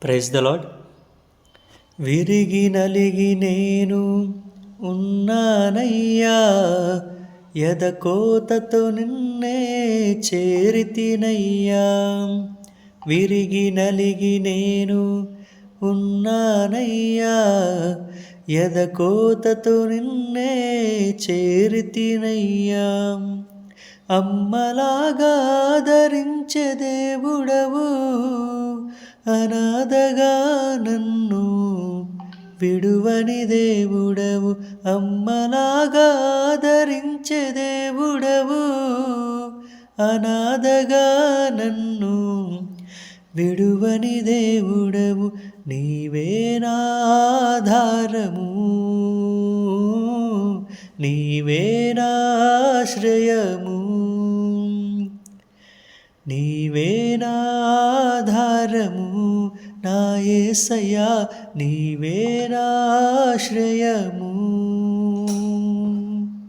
Praise the lord. విరిగి నలిగి నేను ఉన్నానయ్యా, ఎదకోతతో నిన్నే చేరితినయ్యా. విరిగి నలిగి నేను ఉన్నానయ్యా, ఎదకోతతో నిన్నే చేరితినయ్యా. అమ్మలాగా ఆదరించే దేవుడవు, అనాథగా నన్ను విడువని దేవుడవు. అమ్మలాగా ఆదరించే దేవుడవు, అనాథగా నన్ను విడువని దేవుడవు. నీవే నా ఆధారము, నీవే నా ఆశ్రయము, నీవే నా ఆధారము నా యేసయ్యా, నీవే నా ఆశ్రయము.